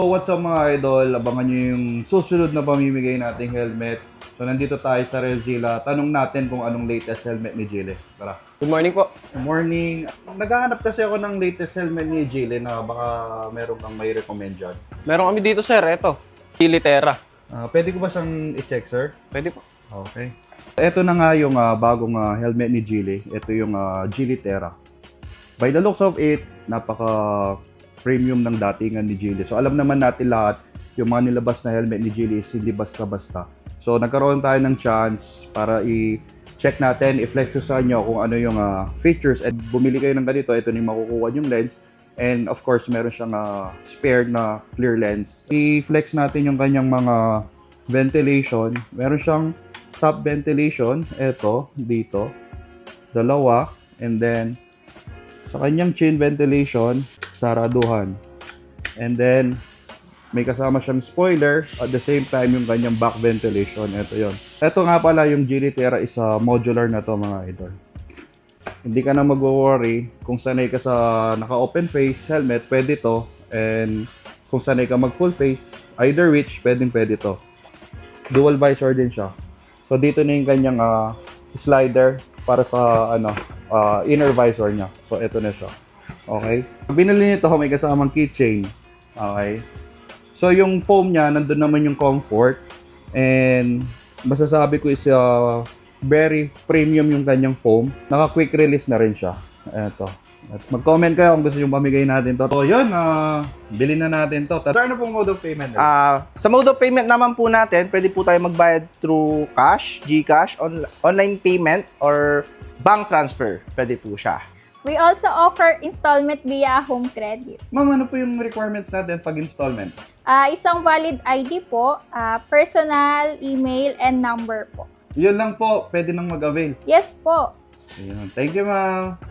So what's up mga idol, abangan nyo yung susunod na pamimigay nating helmet. So nandito tayo sa Relzilla, tanong natin kung anong latest helmet ni Jille. Tara. Good morning po. Good morning. Naghahanap kasi ako ng latest helmet ni Jille na baka meron kang may recommend dyan. Meron kami dito sir, eto. Litera. Pwede ko ba siyang i-check, sir? Pwede po. Okay. Ito na nga yung bagong helmet ni Jille. Ito yung Jille Terra. By the looks of it, napaka premium ng datingan ni Jille. So alam naman natin lahat, yung mga nilabas na helmet ni Jille is hindi basta-basta. So nagkaroon tayo ng chance para i-check natin, i-flex ko sa inyo kung ano yung features. At bumili kayo ng ganito, ito na yung makukuha yung lens. And of course, meron siyang spare na clear lens. I-flex natin yung kanyang mga ventilation. Meron siyang top ventilation, ito, dito. Dalawa. And then, sa kanyang chin ventilation, saraduhan. And then, may kasama siyang spoiler. At the same time, yung kanyang back ventilation. Ito yon. Ito nga pala, yung Jille Terra is modular na to mga idol. Hindi ka na mag-worry kung sanay ka sa naka-open face helmet, pwede to. And kung sanay ka mag-full face, either which, pwede to. Dual visor din siya. So dito na yung kanyang slider para sa inner visor niya. So ito na siya. Okay? Binili nito, may kasamang keychain. Okay? So yung foam niya, nandun naman yung comfort. And masasabi ko is very premium yung kanyang foam. Naka-quick release na rin siya. Ito. At mag-comment kayo kung gusto nyo pamigay natin to. So yun, bilhin na natin to. Sir, ano pong mode of payment? Sa mode of payment naman po natin, pwede po tayo magbayad through cash, GCash, online payment, or bank transfer. Pwede po siya. We also offer installment via home credit. Ma'am, ano po yung requirements natin pag installment? Isang valid ID po, personal, email, and number po. Yun lang po, pwede nang mag-avail. Yes po. Ayun. Thank you, ma'am.